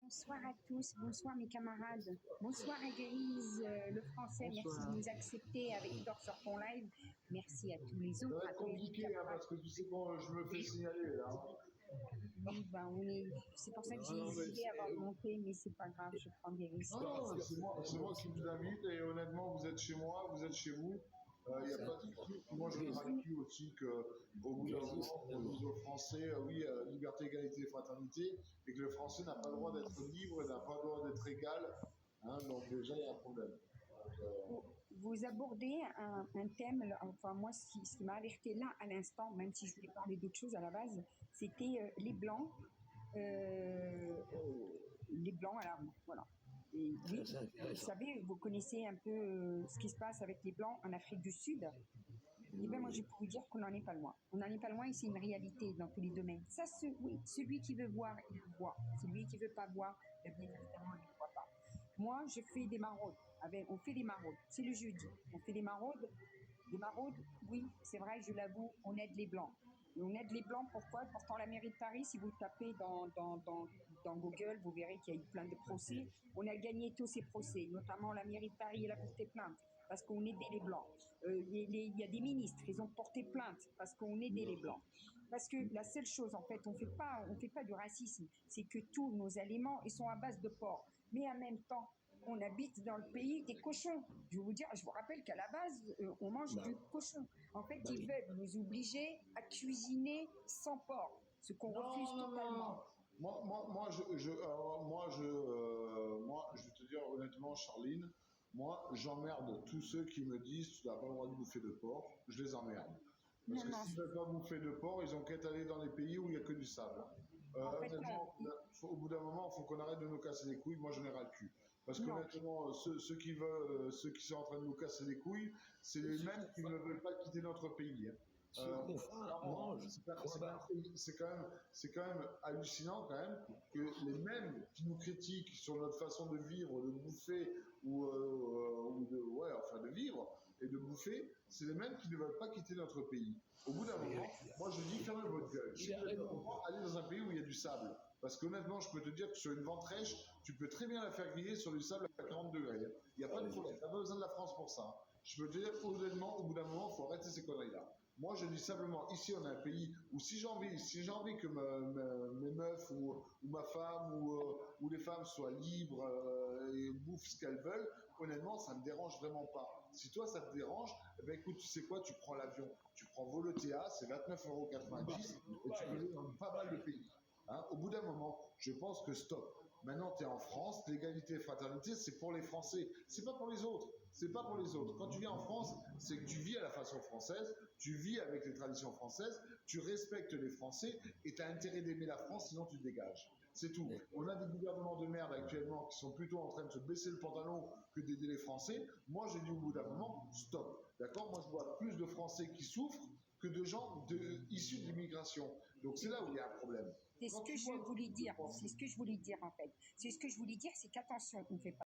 Bonsoir à tous, bonsoir mes camarades, bonsoir à Grise, le français, merci de nous accepter avec Thor sur ton live, merci à tous les Ça autres. va être compliqué parce que tu sais quand je me fais signaler là. Oui, ben c'est pour ça que j'ai hésité avant de monter, mais c'est pas grave, je prends des risques. Non, c'est moi qui vous invite et honnêtement vous êtes chez moi, vous êtes chez vous. Il n'y a pas de souci. Moi je me cul aussi qu'au bout d'un moment, on dise aux Français, oui, liberté, égalité, fraternité, et que le Français n'a pas le droit d'être libre, n'a pas le droit d'être égal. Hein, donc déjà il y a un problème. Vous abordez un thème, enfin moi ce qui m'a alerté là à l'instant, même si je voulais parler d'autre chose à la base, c'était les Blancs. Les Blancs à l'arme, voilà. Et oui, vous savez, vous connaissez un peu ce qui se passe avec les Blancs en Afrique du Sud. Eh bien, moi, je peux vous dire qu'on n'en est pas loin. On n'en est pas loin et c'est une réalité dans tous les domaines. Ça, oui, celui qui veut voir, il le voit. Celui qui veut pas voir, bien évidemment, il ne le voit pas. Moi, je fais des maraudes. On fait des maraudes. C'est le jeudi. On fait des maraudes. Des maraudes, oui, c'est vrai, je l'avoue, on aide les Blancs. Et on aide les Blancs, pourquoi? Pourtant, la mairie de Paris, si vous tapez dans Google, vous verrez qu'il y a eu plein de procès. On a gagné tous ces procès, notamment la mairie de Paris, elle a porté plainte parce qu'on aidait les Blancs. Il y a des ministres, ils ont porté plainte parce qu'on aidait les Blancs. Parce que la seule chose, en fait, on fait pas du racisme, c'est que tous nos aliments, ils sont à base de porc. Mais en même temps, on habite dans le pays des cochons. Je vous rappelle qu'à la base, on mange du cochon. En fait, ils veulent nous obliger à cuisiner sans porc, ce qu'on refuse totalement. Moi, je vais te dire honnêtement, Charline, moi, j'emmerde tous ceux qui me disent tu n'as pas le droit de bouffer de porc. Je les emmerde. Parce que s'ils ne veulent pas bouffer de porc, ils ont qu'à aller dans les pays où il n'y a que du sable. En fait, Honnêtement, au bout d'un moment, il faut qu'on arrête de nous casser les couilles. Moi, je n'ai ras le cul. Parce qu'honnêtement, ceux qui veulent, ceux qui sont en train de nous casser les couilles, c'est les mêmes qui ne veulent pas quitter notre pays. C'est quand même hallucinant quand même que les mêmes qui nous critiquent sur notre façon de vivre, de bouffer de vivre et de bouffer, c'est les mêmes qui ne veulent pas quitter notre pays. Au bout d'un moment, moi je dis fermez votre gueule. Si vous êtes content, allez dans un pays où il y a du sable. Parce qu'honnêtement, je peux te dire que sur une ventrèche, tu peux très bien la faire griller sur du sable à 40 degrés. Il n'y a pas de problème. Tu n'as pas besoin de la France pour ça. Je peux te dire honnêtement, au bout d'un moment, il faut arrêter ces conneries-là. Moi, je dis simplement, ici, on a un pays où si j'ai envie que mes meufs ou ma femme ou les femmes soient libres et bouffent ce qu'elles veulent, honnêtement, ça me dérange vraiment pas. Si toi, ça te dérange, eh ben écoute, tu sais quoi, tu prends l'avion, tu prends Volotea, c'est 29,90 € et tu peux aller dans pas mal de pays. Hein, au bout d'un moment, je pense que stop. Maintenant, tu es en France, l'égalité et fraternité, c'est pour les Français. C'est pas pour les autres. C'est pas pour les autres. Quand tu viens en France, c'est que tu vis à la façon française, tu vis avec les traditions françaises, tu respectes les Français et tu as intérêt d'aimer la France, sinon tu te dégages. C'est tout. On a des gouvernements de merde actuellement qui sont plutôt en train de se baisser le pantalon que d'aider les Français. Moi, j'ai dit au bout d'un moment, stop. D'accord? Moi, je vois plus de Français qui souffrent que de gens issus de l'immigration. Donc c'est là où il y a un problème. C'est ce que je voulais dire. C'est ce que je voulais dire en fait. C'est ce que je voulais dire, c'est qu'attention, on ne fait pas